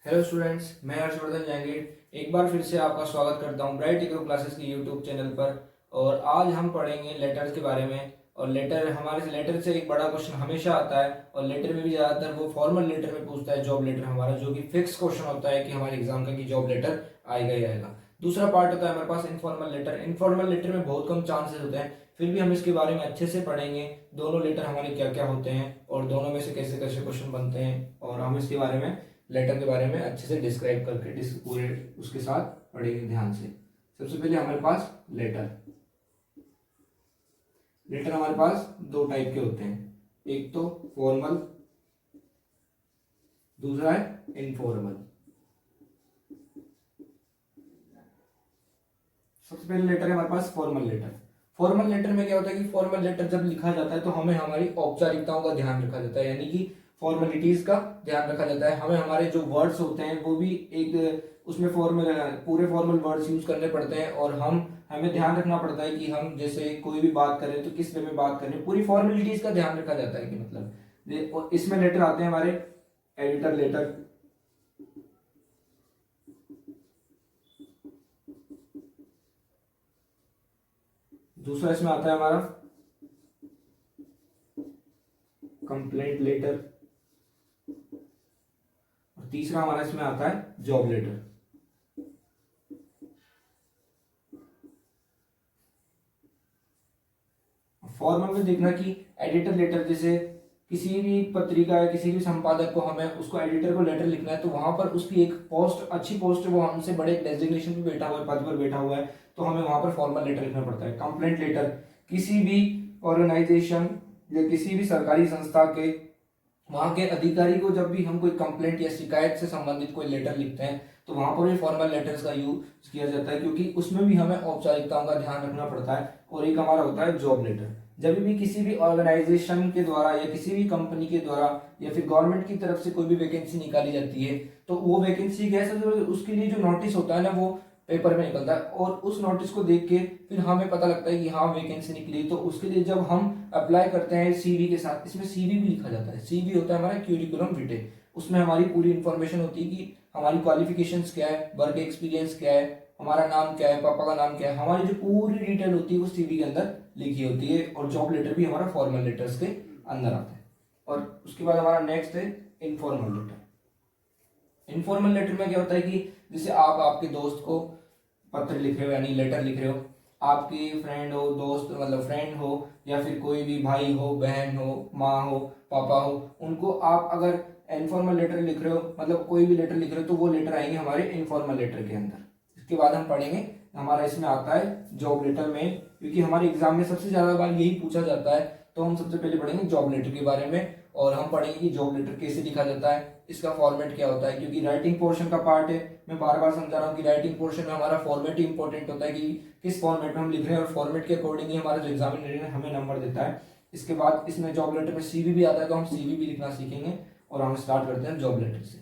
Hello students, मैं हर्षवर्धन जहांगीर एक बार फिर से आपका स्वागत करता हूं ब्राइट इग्रो क्लासेस के यूट्यूब चैनल पर। और आज हम पढ़ेंगे लेटर्स के बारे में। और लेटर से एक बड़ा क्वेश्चन हमेशा आता है, और लेटर में भी ज़्यादातर वो फॉर्मल लेटर में पूछता है जॉब लेटर हमारा, जो कि फिक्स क्वेश्चन होता है कि हमारे एग्जाम का कि जॉब लेटर आएगा ही आएगा। दूसरा पार्ट होता है हमारे पास इनफॉर्मल लेटर। इनफॉर्मल लेटर में बहुत कम चांसेस होते हैं, फिर भी हम इसके बारे में अच्छे से पढ़ेंगे। दोनों लेटर हमारे क्या क्या होते हैं और दोनों में से कैसे कैसे क्वेश्चन बनते हैं, और हम इसके बारे में लेटर के बारे में अच्छे से डिस्क्राइब करके पूरे उसके साथ पढ़ेंगे ध्यान से। सबसे पहले हमारे पास लेटर लेटर हमारे पास दो टाइप के होते हैं, एक तो फॉर्मल, दूसरा है इनफॉर्मल। सबसे पहले लेटर है हमारे पास फॉर्मल लेटर। फॉर्मल लेटर में क्या होता है कि फॉर्मल लेटर जब लिखा जाता है तो हमें हमारी औपचारिकताओं का ध्यान रखा जाता है, यानी कि फॉर्मेलिटीज का ध्यान रखा जाता है। हमें हमारे जो वर्ड्स होते हैं वो भी एक उसमें पूरे फॉर्मल वर्ड्स यूज करने पड़ते हैं, और हमें ध्यान रखना पड़ता है कि हम जैसे कोई भी बात करें तो किस वे में बात करें, पूरी फॉर्मेलिटीज का ध्यान रखा जाता है कि मतलब इसमें लेटर आते हैं हमारे एडिटर लेटर, दूसरा इसमें आता है हमारा कंप्लेंट लेटर, और तीसरा हमारा इसमें आता है जॉब लेटर। फॉर्मल में देखना कि एडिटर लेटर, जैसे किसी भी पत्रिका या किसी भी संपादक को हमें उसको एडिटर को लेटर लिखना है, तो वहां पर उसकी एक पोस्ट, अच्छी पोस्ट है, वो हमसे बड़े डेजिग्नेशन पे बैठा हुआ है, पद पर बैठा हुआ है, तो हमें वहां पर फॉर्मल लेटर लिखना पड़ता है। कंप्लेंट लेटर किसी भी ऑर्गेनाइजेशन या किसी भी सरकारी संस्था के वहां के अधिकारी को जब भी हम कोई कंप्लेंट या शिकायत से संबंधित कोई लेटर लिखते हैं तो वहां पर भी फॉर्मल लेटर्स का यूज किया जाता है, क्योंकि उसमें भी हमें औपचारिकताओं का ध्यान रखना पड़ता है। और एक हमारा होता है जॉब लेटर। जब भी किसी भी ऑर्गेनाइजेशन के द्वारा या किसी भी कंपनी के द्वारा या फिर गवर्नमेंट की तरफ से कोई भी वैकेंसी निकाली जाती है, तो वो वैकेंसी कैसे, उसके लिए जो नोटिस होता है ना, वो पेपर में निकलता है, और उस नोटिस को देख के फिर हमें पता लगता है कि हाँ वैकेंसी निकली। तो उसके लिए जब हम अप्लाई करते हैं सीवी के साथ, इसमें सीवी भी लिखा जाता है। सीवी होता है हमारा क्यूरिकुलम विटे, उसमें हमारी पूरी इंफॉर्मेशन होती है कि हमारी क्वालिफिकेशंस क्या है, वर्क एक्सपीरियंस क्या है, हमारा नाम क्या है, पापा का नाम क्या है, हमारी जो पूरी डिटेल होती है वो सीवी के अंदर लिखी होती है। और जॉब लेटर भी हमारा फॉर्मल लेटर्स के अंदर आता है। और उसके बाद हमारा नेक्स्ट है इनफॉर्मल लेटर। इनफॉर्मल लेटर में क्या होता है कि जैसे आप आपके दोस्त को पत्र लिख रहे हो, यानी लेटर लिख रहे हो, आपकी फ्रेंड हो, दोस्त मतलब फ्रेंड हो, या फिर कोई भी भाई हो, बहन हो, माँ हो, पापा हो, उनको आप अगर इनफॉर्मल लेटर लिख रहे हो, मतलब कोई भी लेटर लिख रहे हो, तो वो लेटर आएंगे हमारे इनफॉर्मल लेटर के अंदर। इसके बाद हम पढ़ेंगे हमारा इसमें आता है जॉब लेटर में, क्योंकि हमारे एग्जाम में सबसे ज्यादा बार यही पूछा जाता है, तो हम सबसे पहले पढ़ेंगे जॉब लेटर के बारे में। और हम पढ़ेंगे कि जॉब लेटर कैसे लिखा जाता है, इसका फॉर्मेट क्या होता है, क्योंकि राइटिंग पोर्शन का पार्ट है। मैं बार बार समझा रहा हूँ कि राइटिंग पोर्शन में हमारा फॉर्मेट ही इंपॉर्टेंट होता है कि किस फॉर्मेट में हम लिख रहे हैं, और फॉर्मेट के अकॉर्डिंग ही हमारा जो एग्जामिनर है हमें नंबर देता है। इसके बाद इसमें जॉब लेटर में सीवी भी आता है, तो हम सीवी भी लिखना सीखेंगे। और हम स्टार्ट करते हैं जॉब लेटर से।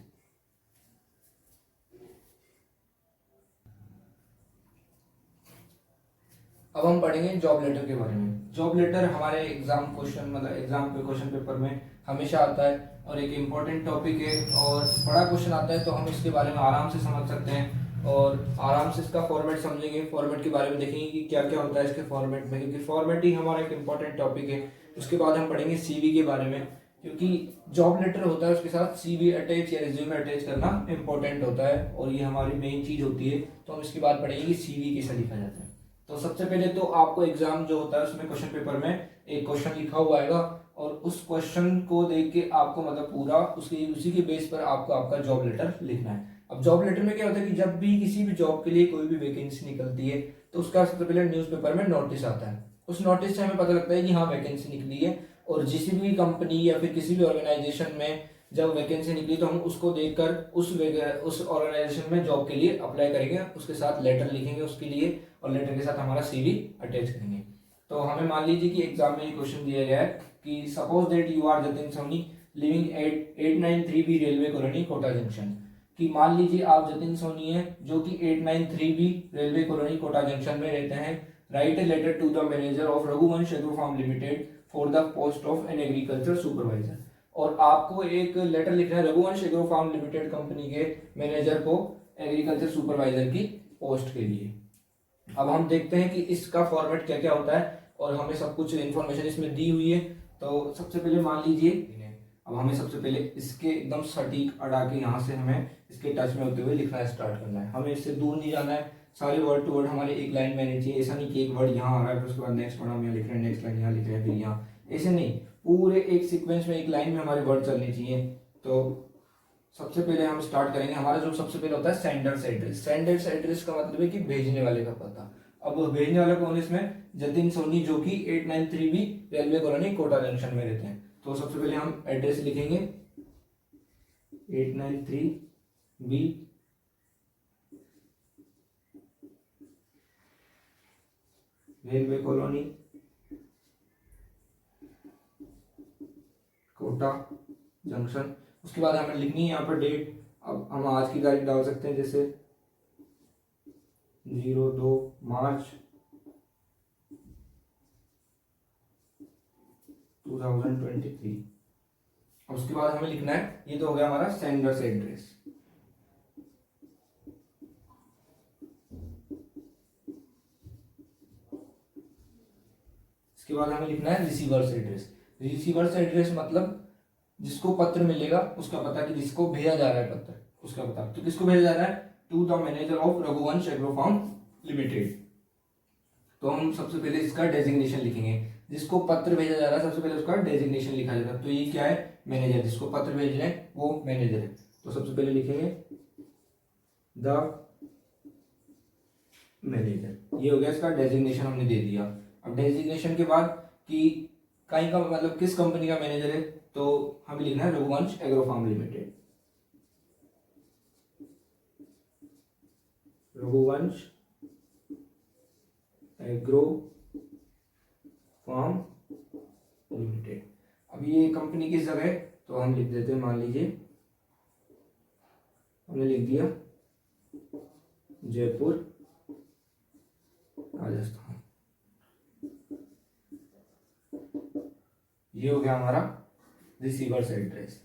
अब हम पढ़ेंगे जॉब लेटर के बारे में। जॉब लेटर हमारे एग्जाम क्वेश्चन मतलब एग्जाम पे क्वेश्चन पेपर में हमेशा आता है, और एक इम्पोर्टेंट टॉपिक है, और बड़ा क्वेश्चन आता है, तो हम इसके बारे में आराम से समझ सकते हैं और आराम से इसका फॉर्मेट समझेंगे। फॉर्मेट के बारे में देखेंगे कि क्या क्या होता है इसके फॉर्मेट में, क्योंकि फॉर्मेट ही हमारा एक इम्पोर्टेंट टॉपिक है। उसके बाद हम पढ़ेंगे सीवी के बारे में, क्योंकि जॉब लेटर होता है उसके साथ सीवी अटैच या रिज्यूमे अटैच करना इंपॉर्टेंट होता है, और ये हमारी मेन चीज होती है। तो हम इसके बाद पढ़ेंगे कि सीवी कैसे लिखा जाता है। तो सबसे पहले तो आपको एग्जाम जो होता है उसमें क्वेश्चन पेपर में एक क्वेश्चन लिखा हुआ आएगा, और उस क्वेश्चन को देख के आपको मतलब पूरा उसी के बेस पर आपको आपका जॉब लेटर लिखना है। अब जॉब लेटर में क्या होता है कि जब भी किसी भी जॉब के लिए कोई भी वैकेंसी निकलती है, तो उसका सबसे पहले न्यूज़पेपर में नोटिस आता है। उस नोटिस से हमें पता लगता है कि हाँ वैकेंसी निकली है, और जिस भी कंपनी या फिर किसी भी ऑर्गेनाइजेशन में जब वैकेंसी निकली तो हम उसको देखकर उस ऑर्गेनाइजेशन में जॉब के लिए अप्लाई करेंगे, उसके साथ लेटर लिखेंगे उसके लिए, और लेटर के साथ हमारा सीवी अटैच करेंगे। तो हमें मान लीजिए कि एग्जाम में ये क्वेश्चन दिया गया है कि suppose that you are Jatin Soni living at 893B railway colony Kota junction. कि मान लीजिए आप जतिन सोनी है जो कि 893B railway colony Kota junction में रहते हैं। Write a letter to the manager of Raghuvansh agro farm limited for the post of an agriculture supervisor. और आपको एक लेटर लिखना है Raghuvansh agro farm limited company के मैनेजर को एग्रीकल्चर सुपरवाइजर की पोस्ट के लिए। अब हम देखते हैं कि इसका फॉर्मेट क्या क्या होता है और हमें सब कुछ इन्फॉर्मेशन इसमें दी हुई है। तो सबसे पहले मान लीजिए, अब हमें सबसे पहले इसके एकदम सटीक अड़ा के यहाँ से हमें इसके टच में होते हुए लिखना स्टार्ट करना है। हमें इससे दूर नहीं जाना है, सारे वर्ड टू वर्ड हमारे एक लाइन में आने चाहिए। ऐसा नहीं कि एक वर्ड यहाँ आ रहा है फिर उसके बाद नेक्स्ट वर्ड हम यहाँ लिख रहे हैं, नेक्स्ट लाइन यहाँ लिख रहे हैं, फिर यहाँ, ऐसे नहीं, पूरे एक सीक्वेंस में एक लाइन में हमारे वर्ड चलने चाहिए। तो सबसे पहले हम स्टार्ट करेंगे, हमारा जो सबसे पहले होता है सेंडर्स एड्रेस। सेंडर्स एड्रेस का मतलब है कि भेजने वाले का पता। अब भेजने वाला कौन है इसमें, जतिन सोनी, जो कि 893B railway colony Kota junction में रहते हैं। तो सबसे पहले हम एड्रेस लिखेंगे 893B railway colony Kota junction. उसके बाद हमें लिखनी है यहाँ पर डेट। अब हम आज की तारीख डाल सकते हैं, जैसे 02 मार्च 2023। अब उसके बाद हमें लिखना है, ये तो हो गया हमारा सेंडर्स एड्रेस। इसके बाद हमें लिखना है रिसीवर्स एड्रेस। रिसीवर्स एड्रेस मतलब जिसको पत्र मिलेगा उसका पता, कि जिसको भेजा जा रहा है पत्र उसका पता। तो किसको भेजा जा रहा है, to the manager of Raghuvansh agro farm limited. तो हम सबसे पहले इसका डेजिग्नेशन लिखेंगे, जिसको पत्र भेजा जा रहा है सबसे पहले उसका डेजिग्नेशन लिखा जाता है। तो ये क्या है, मैनेजर, जिसको पत्र भेज रहे हैं वो मैनेजर है। तो सबसे पहले लिखेंगे द मैनेजर। ये हो गया इसका डेजिग्नेशन, हमने दे दिया। अब डेजिग्नेशन के बाद कि कहीं का मतलब किस कंपनी का मैनेजर है, तो हमें लिखना है Raghuvansh agro farm limited. Raghuvansh agro farm limited. अब ये कंपनी किस जगह है, तो हम लिख देते हैं, मान लीजिए हमने लिख दिया जयपुर राजस्थान। ये हो गया हमारा रिसीवर्स एड्रेस।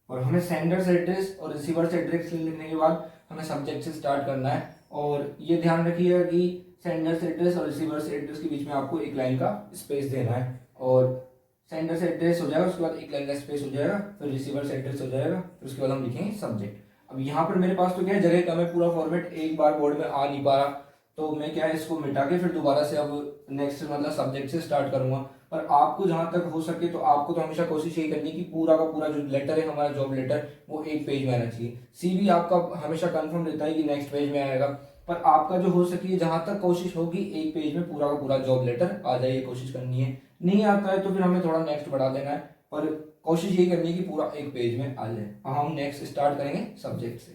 और हमें सेंडर्स एड्रेस और रिसीवर्स एड्रेस लिखने के बाद हमें सब्जेक्ट से स्टार्ट करना है। और ये ध्यान रखिएगा कि सेंडर्स एड्रेस और रिसीवर्स एड्रेस के बीच में आपको एक लाइन का स्पेस देना है। और सेंडर्स एड्रेस हो जाएगा, उसके बाद एक लाइन का स्पेस हो जाएगा, फिर रिसीवर्स एड्रेस हो जाएगा, फिर उसके बाद हम लिखेंगे सब्जेक्ट। अब यहाँ पर मेरे पास तो क्या है, जगह कम है, पूरा फॉर्मेट एक बार बोर्ड में आ नहीं पा रहा, तो मैं क्या है इसको मिटा के फिर दोबारा से अब नेक्स्ट मतलब सब्जेक्ट से स्टार्ट करूंगा। पर आपको जहां तक हो सके तो आपको तो हमेशा कोशिश यही करनी है कि पूरा का पूरा जो लेटर है हमारा जॉब लेटर वो एक पेज में आना चाहिए। सीवी आपका हमेशा कंफर्म रहता है कि नेक्स्ट पेज में आएगा, पर आपका जो हो सके जहां तक कोशिश होगी एक पेज में पूरा का पूरा जॉब लेटर आ जाए, ये कोशिश करनी है। नहीं आता है तो फिर हमें थोड़ा नेक्स्ट बढ़ा देना है, पर कोशिश यही करनी है कि पूरा एक पेज में आ जाए। अब हम नेक्स्ट स्टार्ट करेंगे सब्जेक्ट से।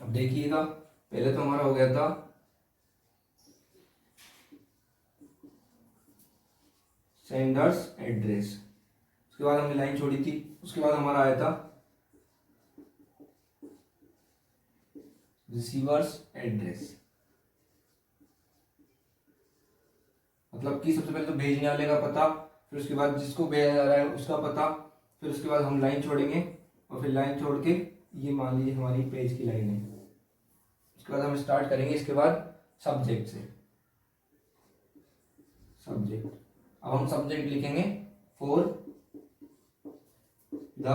अब देखिएगा, पहले तो हमारा हो गया था सेंडर्स एड्रेस, उसके बाद हमने लाइन छोड़ी थी, उसके बाद हमारा आया था रिसीवर्स एड्रेस। मतलब कि सबसे पहले तो भेजने वाले का पता, फिर उसके बाद जिसको भेजा जा रहा है उसका पता, फिर उसके बाद हम लाइन छोड़ेंगे और फिर लाइन छोड़ के ये मान लीजिए हमारी पेज की लाइन है। उसके बाद हम स्टार्ट करेंगे इसके बाद सब्जेक्ट से। सब्जेक्ट, अब हम सब्जेक्ट लिखेंगे for the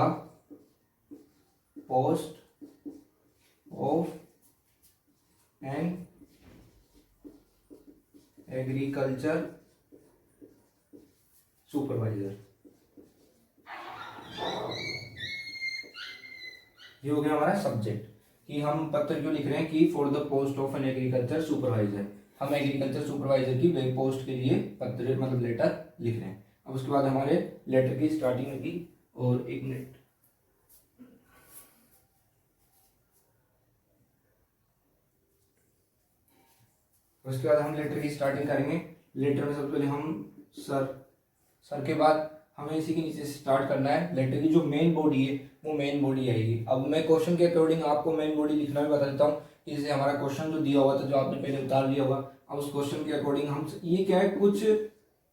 post of an agriculture supervisor. ये हो गया हमारा सब्जेक्ट, कि हम पत्र क्यों लिख रहे हैं, कि for the post of an agriculture supervisor, हम एग्रीकल्चर सुपरवाइजर की वेब पोस्ट के लिए पत्र मतलब लेटर लिख रहे हैं। अब उसके बाद हमारे लेटर की स्टार्टिंग होगी, और एक मिनट, उसके बाद हम लेटर की स्टार्टिंग करेंगे। लेटर में सबसे पहले हम सर, सर के बाद हमें इसी के नीचे से स्टार्ट करना है। लेटर की जो मेन बॉडी है वो मेन बॉडी आएगी। अब मैं क्वेश्चन के अकॉर्डिंग आपको मेन बॉडी लिखना भी बता देता हूँ। जैसे हमारा क्वेश्चन जो दिया हुआ था, जो आपने पहले उतार लिया होगा, अब उस क्वेश्चन के अकॉर्डिंग हम, ये क्या है, कुछ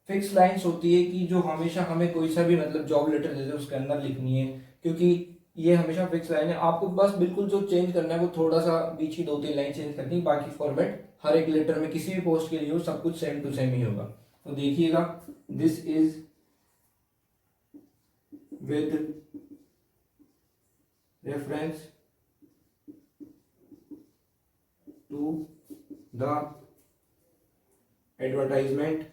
फिक्स लाइंस होती है कि जो हमेशा हमें कोई सा भी मतलब जॉब लेटर देते हैं उसके अंदर लिखनी है, क्योंकि ये हमेशा फिक्स लाइन है। आपको बस बिल्कुल जो चेंज करना है वो थोड़ा सा बीच की 2-3 लाइन चेंज करनी है, बाकी फॉर्मेट हर एक लेटर में किसी भी पोस्ट के लिए हो सब कुछ सेम टू सेम ही होगा। तो देखिएगा, this is with reference to the advertisement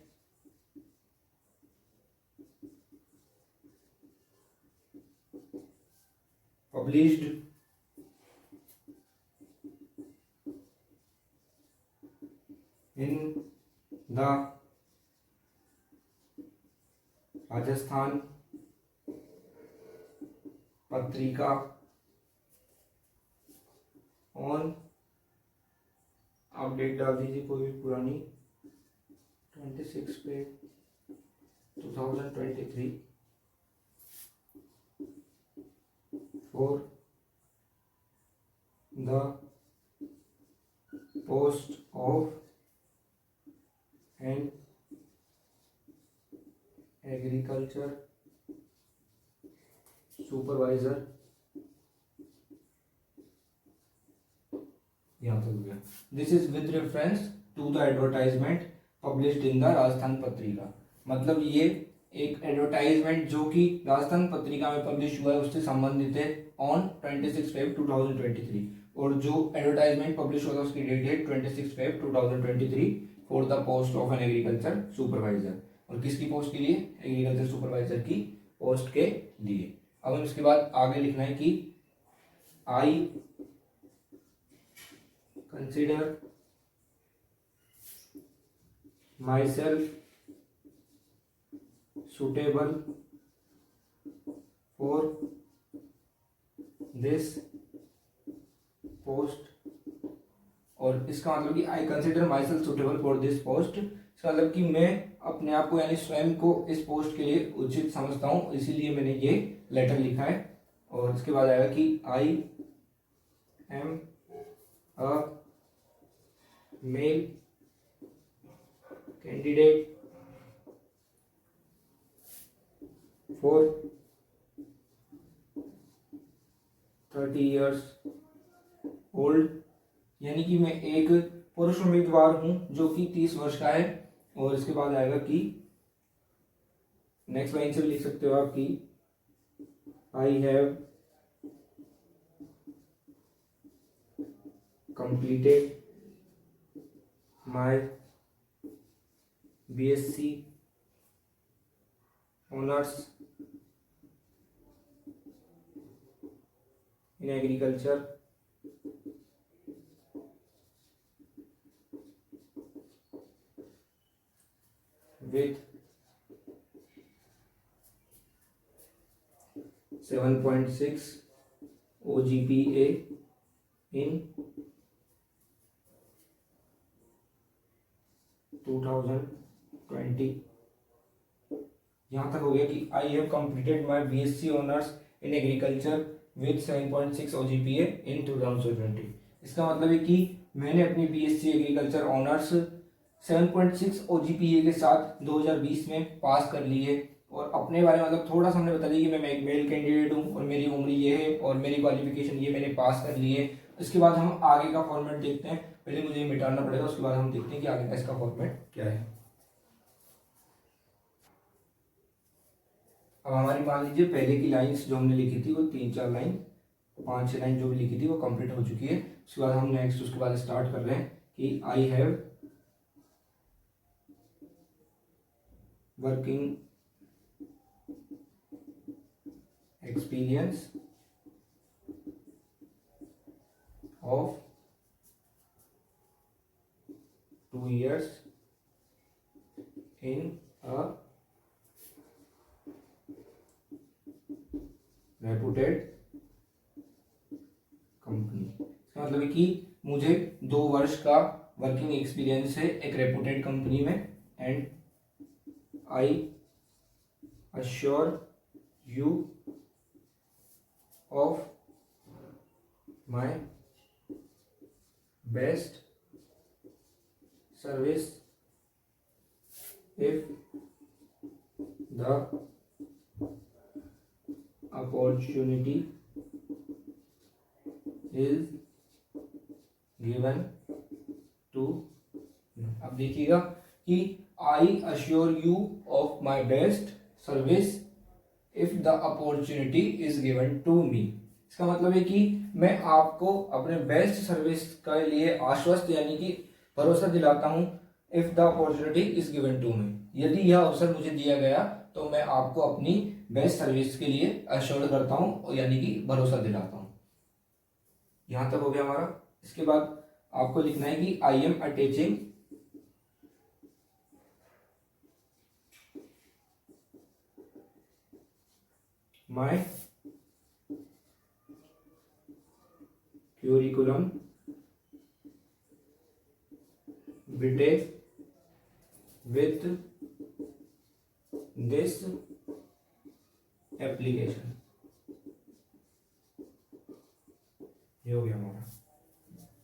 published in the Rajasthan Patrika on, आप डेट डाल दीजिए कोई भी पुरानी, 26 पे 2023 for the post of an agriculture supervisor। यहाँ तक हो गया। This is with reference to the advertisement published in the Rajasthan Patrika. मतलब ये एक एडवर्टाइजमेंट जो कि राजस्थान पत्रिका में पब्लिश हुआ है उससे संबंधित है ऑन 26 फेब 2023, और जो एडवर्टाइजमेंट पब्लिश हुआ था उसकी डेट है 26 Feb 2023 for the post of an agriculture supervisor. और किसकी पोस्ट के लिए? एग्रीकल्चर सुपरवाइजर की पोस्ट के लिए। अब हम इसके बाद आगे लिखना है कि I consider my self suitable for this post। और इसका मतलब कि I consider my self suitable for this post, इसका मतलब कि मैं अपने आप को यानी स्वयं को इस पोस्ट के लिए उचित समझता हूँ, इसीलिए मैंने ये लेटर लिखा है। और इसके बाद आएगा कि I am a male candidate for 30 years old, यानी कि मैं एक पुरुष उम्मीदवार हूं जो कि 30 वर्ष का है। और इसके बाद आएगा कि नेक्स्ट लाइन से भी लिख सकते हो आप कि I have completed my BSc honours in agriculture with 7.6 OGPA in 2020। यहाँ तक हो गया कि I have completed my BSc honours in agriculture with 7.6 OGPA इन 2020। इसका मतलब है कि मैंने अपनी बीएससी एग्रीकल्चर ऑनर्स 7.6 OGPA के साथ 2020 में पास कर ली है। और अपने बारे में मतलब थोड़ा सा हमने बता दिया कि मैं एक मेल कैंडिडेट हूँ और मेरी उम्र ये है और मेरी क्वालिफिकेशन ये, मैंने पास कर ली है। इसके बाद हम आगे का फॉर्मेट देखते हैं। पहले मुझे मिटाना पड़ेगा, उसके बाद हम देखते हैं कि आगे का इसका फॉर्मेट क्या है। अब हमारी मान लीजिए पहले की लाइंस जो हमने लिखी थी वो 3-4 लाइन, 5-6 लाइन जो भी लिखी थी वो कंप्लीट हो चुकी है। उसके बाद हम नेक्स्ट उसके बाद स्टार्ट कर रहे हैं कि I have working experience of 2 years in a reputed company. इसका मतलब है कि मुझे 2 वर्ष का वर्किंग एक्सपीरियंस है एक रेपुटेड कंपनी में। And I assure you of my best service if the opportunity is given to। अब देखिएगा कि I assure you of my best service if the opportunity is given to me. इसका मतलब है कि मैं आपको अपने बेस्ट सर्विस के लिए आश्वस्त यानी कि भरोसा दिलाता हूं if the opportunity is given to me, यदि यह अवसर मुझे दिया गया तो मैं आपको अपनी बेस्ट सर्विस के लिए अश्योर करता हूं यानी कि भरोसा दिलाता हूं। यहां तक हो गया हमारा। इसके बाद आपको लिखना है कि I am attaching my curriculum vitae with this application। ये हो गया हमारा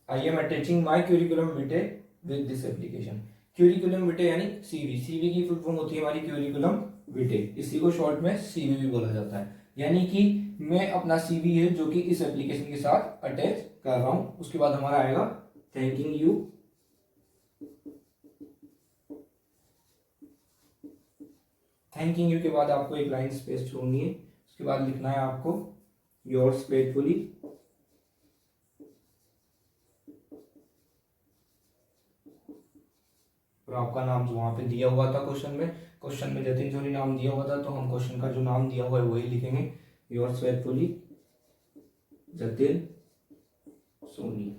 I am attaching my curriculum vitae with this application। curriculum vitae यानी सीवी, सीवी की फुल फॉर्म होती है हमारी curriculum vitae, इसी को शॉर्ट में सीवी भी बोला जाता है। यानी कि मैं अपना सीवी है जो कि इस एप्लीकेशन के साथ अटैच कर रहा हूं। उसके बाद हमारा आएगा थैंकिंग यू। थैंकिंग यू के बाद आपको एक लाइन स्पेस छोड़नी है। उसके बाद लिखना है आपको योर्स फेथफुली। और आपका नाम जो वहां पे दिया हुआ था क्वेश्चन में जतिन सोनी नाम दिया हुआ था, तो हम क्वेश्चन का जो नाम दिया हुआ है वही लिखेंगे, योर्स फेथफुली जतिन सोनी।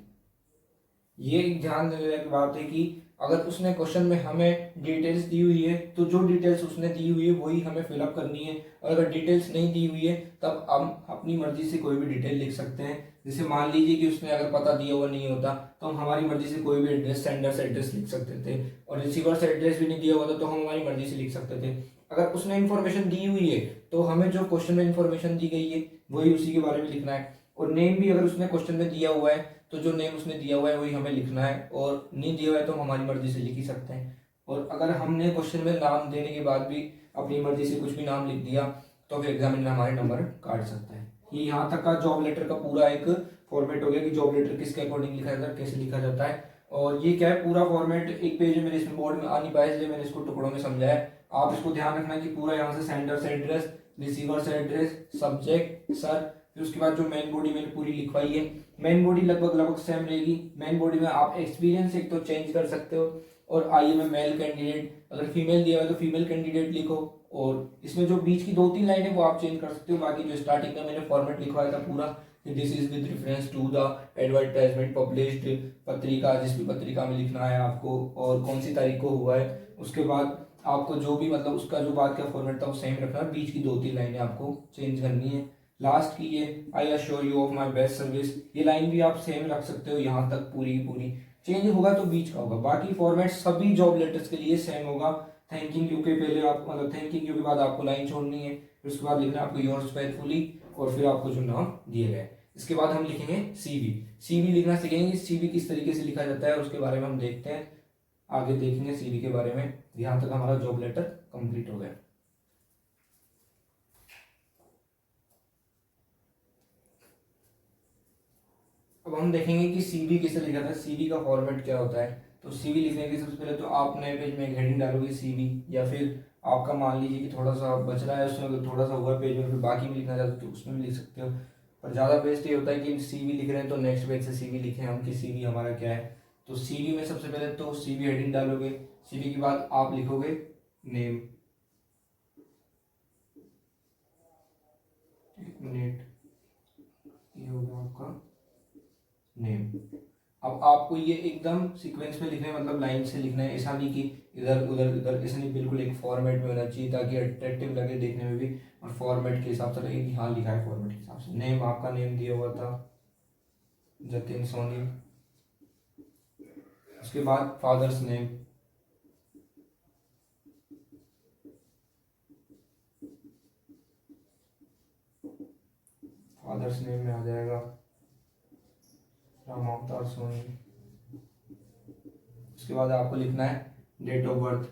ये एक ध्यान देने की बात है कि अगर उसने क्वेश्चन में हमें डिटेल्स दी हुई है तो जो डिटेल्स उसने दी हुई है वही हमें फिलअप करनी है, और अगर डिटेल्स नहीं दी हुई है तब हम अपनी मर्जी से कोई भी डिटेल लिख सकते हैं। जैसे मान लीजिए कि उसने अगर पता दिया हुआ नहीं होता तो हम हमारी मर्जी से कोई भी एड्रेस, सेंडर्स एड्रेस लिख सकते थे, और रिसीवर्स एड्रेस भी नहीं दिया हुआ था तो हम हमारी मर्जी से लिख सकते थे। अगर उसने इन्फॉर्मेशन दी हुई है तो हमें जो क्वेश्चन में इन्फॉर्मेशन दी गई है वही उसी के बारे में लिखना है, और नेम भी अगर उसने क्वेश्चन में दिया हुआ है तो जो नेम उसने दिया हुआ है वही हमें लिखना है, और नहीं दिया हुआ है तो हम हमारी मर्जी से लिख ही सकते हैं। और अगर हमने क्वेश्चन में नाम देने के बाद भी अपनी मर्जी से कुछ भी नाम लिख दिया तो फिर एग्जामिनर हमारे नंबर काट सकता है। ये यहाँ तक का जॉब लेटर का पूरा एक फॉर्मेट हो गया कि जॉब लेटर किसके अकॉर्डिंग लिखा जाता है, कैसे लिखा जाता है। और ये क्या है, पूरा फॉर्मेट एक पेज में मेरे इसमें बोर्ड में आ नहीं पाया इसलिए मैंने इसको टुकड़ों में समझाया। आप इसको ध्यान रखना कि पूरा यहाँ से sender's address, receiver's address, subject, sir, फिर उसके बाद जो मेन बॉडी मैंने पूरी लिखवाई है, मेन बॉडी लगभग सेम रहेगी। मेन बॉडी में आप एक्सपीरियंस एक तो चेंज कर सकते हो, और I am a male candidate, अगर फीमेल दिया हुआ है तो फीमेल कैंडिडेट लिखो, और इसमें जो बीच की 2-3 लाइन है वो आप चेंज कर सकते हो। बाकी जो स्टार्टिंग में मैंने फॉर्मेट लिखवाया था पूरा, this is with reference to the advertisement published, पत्रिका, जिस भी पत्रिका में लिखना है आपको और कौन सी तारीख को हुआ है। उसके बाद आपको जो भी मतलब उसका जो बात का फॉर्मेट था वो सेम रखना है, बीच की 2-3 लाइनें आपको चेंज करनी है। लास्ट की ये आई assure you of my best service, ये लाइन भी आप सेम रख सकते हो, यहाँ तक पूरी की पूरी। चेंज होगा तो बीच का होगा, बाकी फॉर्मेट सभी जॉब लेटर्स के लिए सेम होगा। थैंकिंग यू के पहले आप मतलब थैंकिंग यू के बाद आपको लाइन छोड़नी है, फिर उसके बाद लिखना है आपको योर्स फेथफुली, और फिर आपको जो नाम दिए गए। इसके बाद हम लिखेंगे सीवी। सीवी लिखना सीखेंगे, सीवी किस तरीके से लिखा जाता है उसके बारे में हम देखते हैं, आगे देखेंगे सीवी के बारे में। यहाँ तक हमारा जॉब लेटर कंप्लीट हो गया। अब हम देखेंगे कि सीवी किसे लिखा था, सीवी का फॉर्मेट क्या होता है। तो सीवी लिखने के सबसे पहले तो आप नए पेज में हेडिंग डालोगे सीवी, या फिर आपका मान लीजिए कि थोड़ा सा बच रहा है उसमें, अगर थोड़ा सा हुआ पेज में फिर बाकी में लिखना चाहते हो तो उसमें भी लिख सकते हो। पर ज़्यादा बेस्ट ये होता है कि सीवी लिख रहे हैं तो नेक्स्ट पेज से सीवी लिखें हम कि सीवी हमारा क्या है। तो सीवी में सबसे पहले तो सीवी हेडिंग डालोगे, सीवी के बाद आप लिखोगे नेम, एक मिनट, ये होगा आपका नेम। अब आपको ये एकदम सीक्वेंस में लिखना है, मतलब लाइन से लिखना है, ऐसा नहीं कि इधर उधर इधर, ऐसा नहीं, बिल्कुल एक फॉर्मेट में होना चाहिए ताकि अट्रैक्टिव लगे देखने में भी, और फॉर्मेट के हिसाब से लगे कि हाँ लिखा है फॉर्मेट के हिसाब से। नेम, आपका नेम दिया हुआ था जतिन सोनी। उसके बाद फादर्स नेम, फादर्स नेम में आ जाएगा राम अवतार सोनी। उसके बाद आपको लिखना है date of birth.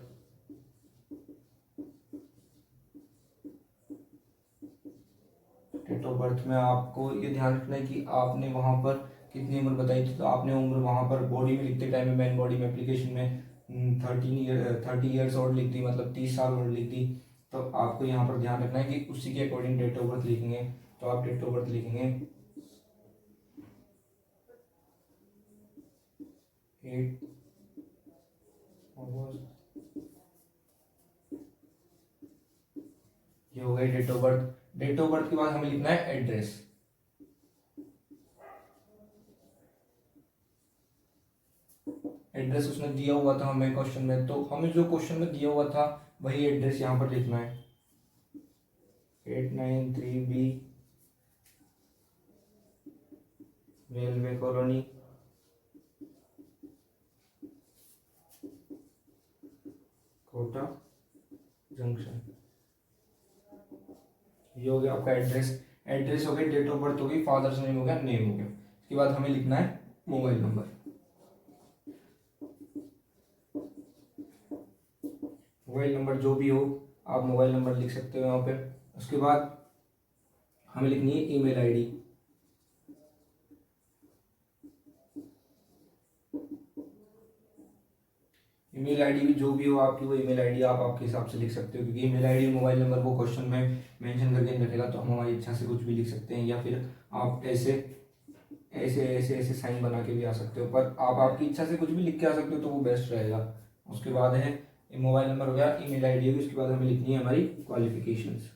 Date of birth में आपको ये ध्यान रखना है कि आपने वहां पर कितनी उम्र बताई थी, तो आपने उम्र वहां पर बॉडी में लिखते टाइम में, मेन बॉडी में एप्लीकेशन में 30 ईयर्स ओल्ड लिख दी, मतलब 30 साल ओल्ड लिख दी। तो आपको यहाँ पर ध्यान रखना है कि उसी के अकॉर्डिंग डेट ऑफ बर्थ लिखेंगे। तो आप डेट ऑफ बर्थ लिखेंगे 8 अगस्त। ये हो गई date of birth. Date of birth के बाद हमें लिखना है एड्रेस। एड्रेस उसने दिया हुआ था हमें क्वेश्चन में, तो हमें जो क्वेश्चन में दिया हुआ था वही एड्रेस यहाँ पर लिखना है। 893B railway colony, Kota junction. ये हो गया आपका एड्रेस। एड्रेस हो गया, डेट ऑफ बर्थ हो गई, फादर्स नेम हो गया, नेम हो गया। इसके बाद हमें लिखना है मोबाइल नंबर। मोबाइल नंबर जो भी हो आप मोबाइल नंबर लिख सकते हो यहाँ पे। उसके बाद हमें लिखनी है ईमेल आईडी। ईमेल आईडी भी जो भी हो आपकी, वो ईमेल आईडी आप आपके हिसाब से लिख सकते हो, क्योंकि ईमेल आईडी मोबाइल नंबर वो क्वेश्चन में मेंशन करके नहीं रखेगा, तो हम हमारी इच्छा से कुछ भी लिख सकते हैं, या फिर आप ऐसे ऐसे ऐसे ऐसे साइन बना के भी आ सकते हो, पर आप आपकी इच्छा से कुछ भी लिख के आ सकते हो तो वो बेस्ट रहेगा। उसके बाद है मोबाइल नंबर हो गया, ईमेल आईडी होगी। उसके बाद हमें लिखनी है हमारी क्वालिफिकेशंस।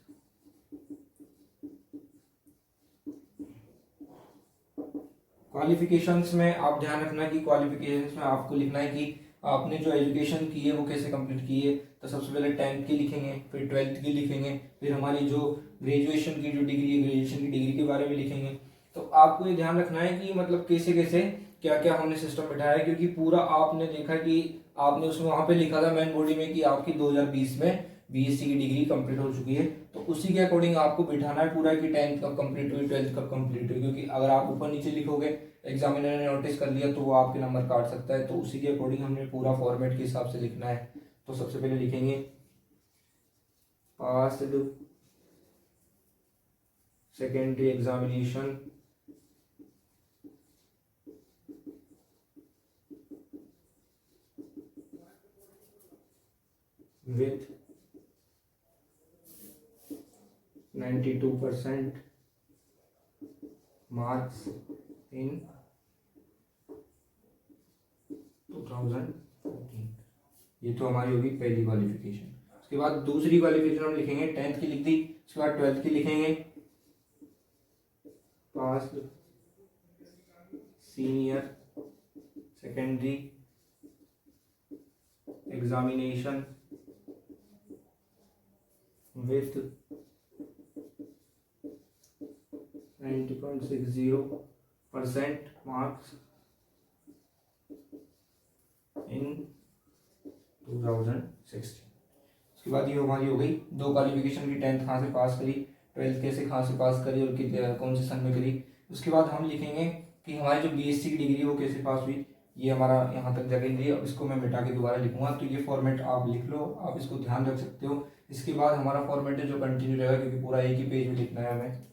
क्वालिफिकेशंस में आप ध्यान रखना कि क्वालिफिकेशंस में आपको लिखना है कि आपने जो एजुकेशन की है वो कैसे कंप्लीट की है। तो सबसे पहले 10th की लिखेंगे, फिर 12th की लिखेंगे, फिर हमारी जो ग्रेजुएशन की जो डिग्री है, ग्रेजुएशन की डिग्री के बारे में लिखेंगे। तो आपको ये ध्यान रखना है कि मतलब कैसे कैसे क्या क्या हमने सिस्टम बिठाया है, क्योंकि पूरा आपने देखा कि आपने उसमें वहां पे लिखा था मेन बॉडी में कि आपकी 2020 में बीएससी की डिग्री कंप्लीट हो चुकी है, तो उसी के अकॉर्डिंग आपको बिठाना है पूरा कि 10th कब कंप्लीट हुई, 12th कब कंप्लीट हुई। क्योंकि अगर आप ऊपर नीचे लिखोगे, एग्जामिनर ने नोटिस कर लिया, तो वो आपके नंबर काट सकता है। तो उसी के अकॉर्डिंग हमने पूरा फॉर्मेट के हिसाब से लिखना है। तो सबसे पहले लिखेंगे passed secondary examination with 92% marks in 2014। ये तो हमारी होगी पहली क्वालिफिकेशन। उसके बाद दूसरी क्वालिफिकेशन हम लिखेंगे 10th की लिख दी। उसके बाद 12th की लिखेंगे passed senior secondary examination with 90.60% marks in 2016। उसके बाद ये हमारी हो गई दो क्वालिफिकेशन की, 10th कहाँ से पास करी, 12th कैसे कहाँ से पास करी और कौन से सन में करी। उसके बाद हम लिखेंगे कि हमारी जो बीएससी की डिग्री वो कैसे पास हुई। ये हमारा यहाँ तक जगह दी है, अब इसको मैं मिटा के दोबारा लिखूंगा। तो ये फॉर्मेट आप लिख लो, आप इसको ध्यान रख सकते हो। इसके बाद हमारा फॉर्मेट है जो कंटिन्यू रहेगा, क्योंकि पूरा एक ही पेज में लिखना है हमें।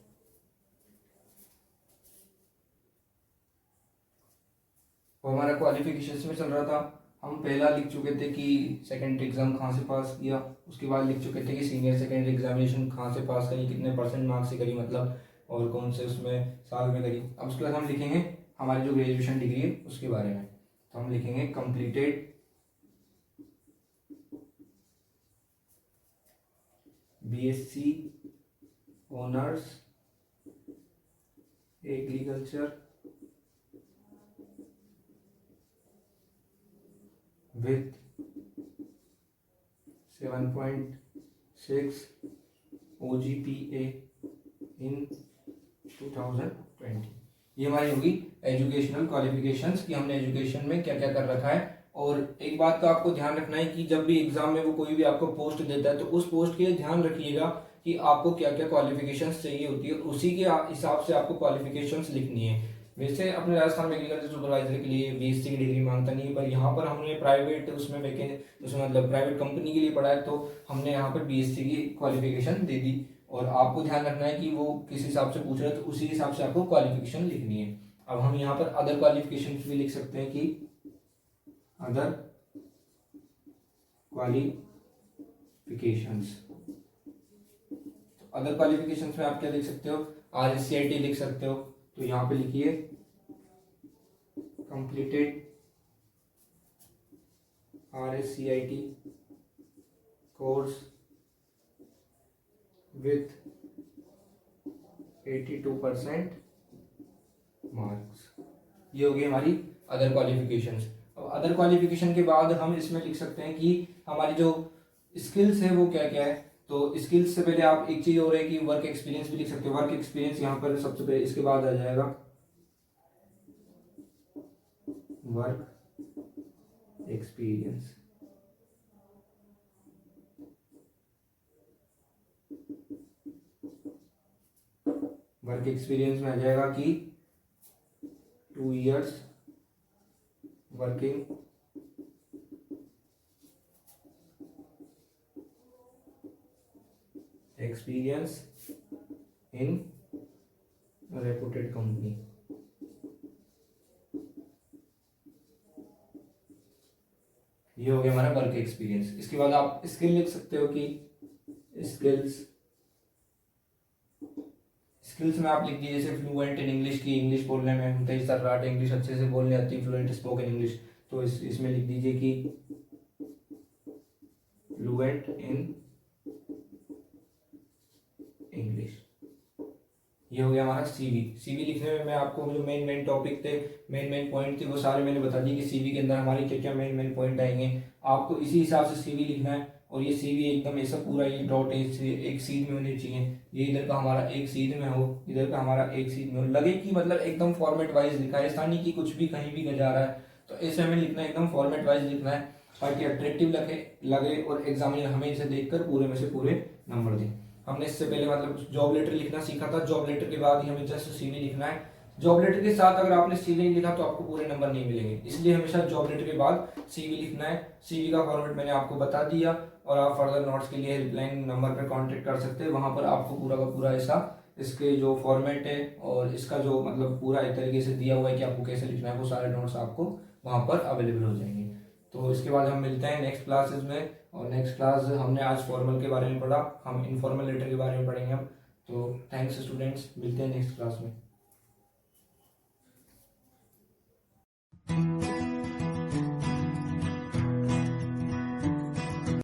वो हमारा क्वालिफिकेशन में चल रहा था, हम पहला लिख चुके थे कि सेकेंडरी एग्जाम कहाँ से पास किया। उसके बाद लिख चुके थे कि सीनियर सेकेंडरी एग्जामिनेशन कहाँ से पास करी, कितने % मार्क्स से करी, मतलब और कौन से उसमें साल में करी। अब उसके बाद हम लिखेंगे हमारी जो ग्रेजुएशन डिग्री है उसके बारे में। तो हम लिखेंगे completed BSc honours agriculture with 7.6 OGPA in 2020। ये हमारी होगी एजुकेशनल क्वालिफिकेशंस कि हमने एजुकेशन में क्या क्या कर रखा है। और एक बात का आपको ध्यान रखना है कि जब भी एग्जाम में वो कोई भी आपको पोस्ट देता है तो उस पोस्ट के लिए ध्यान रखिएगा कि आपको क्या क्या क्वालिफिकेशंस चाहिए होती है, उसी के हिसाब से आपको क्वालिफिकेशंस लिखनी है। वैसे अपने राजस्थान में एग्रीकल्चर सुपरवाइजर के लिए बीएससी की डिग्री मांगता नहीं है, पर यहाँ पर हमने प्राइवेट उसमें उसमें मतलब प्राइवेट कंपनी के लिए पढ़ा है, तो हमने यहाँ पर बीएससी की क्वालिफिकेशन दे दी। और आपको ध्यान रखना है कि वो किस हिसाब से पूछ रहे हैं, तो उसी हिसाब से आपको क्वालिफिकेशन लिखनी है। अब हम यहाँ पर अदर क्वालिफिकेशन भी लिख सकते हैं कि अदर क्वालिफिकेशंस। अदर क्वालिफिकेशंस में आप क्या लिख सकते हो, RSCIT लिख सकते हो, तो यहाँ पे लिखिए completed RSCIT course with 82% marks. ये हो गई हमारी अदर क्वालिफिकेशंस। अब अदर क्वालिफिकेशन के बाद हम इसमें लिख सकते हैं कि हमारी जो स्किल्स है वो क्या क्या है। तो स्किल्स से पहले आप एक चीज और है कि वर्क एक्सपीरियंस भी लिख सकते हो। वर्क एक्सपीरियंस यहाँ पर सबसे पहले इसके बाद आ जाएगा वर्क एक्सपीरियंस। वर्क एक्सपीरियंस में आ जाएगा कि 2 years working experience in reputed company. ये हो गया हमारा वर्क एक्सपीरियंस। इसके बाद आप स्किल लिख सकते हो कि स्किल्स में आप लिख दीजिए जैसे फ्लुएंट इन इंग्लिश की, इंग्लिश बोलने में तेज तर्राट, इंग्लिश अच्छे से बोलने आती है, फ्लुएंट स्पोकन इंग्लिश। तो इसमें लिख दीजिए कि फ्लुएंट इन इंग्लिश। ये हो गया हमारा सीवी लिखने में मैं आपको जो मेन टॉपिक थे, मेन पॉइंट थे, वो सारे मैंने बता दिए कि सीवी के अंदर हमारे क्या क्या मेन पॉइंट आएंगे। आपको इसी हिसाब से सीवी लिखना है। और ये सीवी एकदम ऐसा पूरा ये डॉट एक सीध में होनी चाहिए। ये इधर का हमारा एक सीध में हो, इधर का हमारा एक सीध में हो, लगे कि मतलब एकदम फॉर्मेट वाइज लिखा है, ऐसा नहीं कि कुछ भी कहीं भी जा रहा है। तो ऐसे हमें लिखना है, एकदम फॉर्मेट वाइज लिखना है ताकि अट्रैक्टिव लगे और एग्जामिनर हमें इसे देखकर पूरे में से पूरे नंबर दे। हमने इससे पहले मतलब जॉब लेटर लिखना सीखा था, जॉब लेटर के बाद ही हमें जस्ट सीवी लिखना है। जॉब लेटर के साथ अगर आपने सीवी नहीं लिखा तो आपको पूरे नंबर नहीं मिलेंगे, इसलिए हमेशा जॉब लेटर के बाद सीवी लिखना है। सीवी का फॉर्मेट मैंने आपको बता दिया और आप फर्दर नोट्स के लिए हेल्पलाइन नंबर पर कांटेक्ट कर सकते हैं। वहां पर आपको पूरा का पूरा ऐसा इसके जो फॉर्मेट है और इसका जो मतलब पूरा एक तरीके से दिया हुआ है कि आपको कैसे लिखना है, वो सारे नोट्स आपको वहां पर अवेलेबल हो जाएंगे। तो इसके बाद हम मिलते हैं नेक्स्ट क्लासेस में। और नेक्स्ट क्लास हमने आज फॉर्मल के बारे में पढ़ा, हम इनफॉर्मल लेटर के बारे में पढ़ेंगे अब। तो थैंक्स स्टूडेंट्स, मिलते हैं नेक्स्ट क्लास में।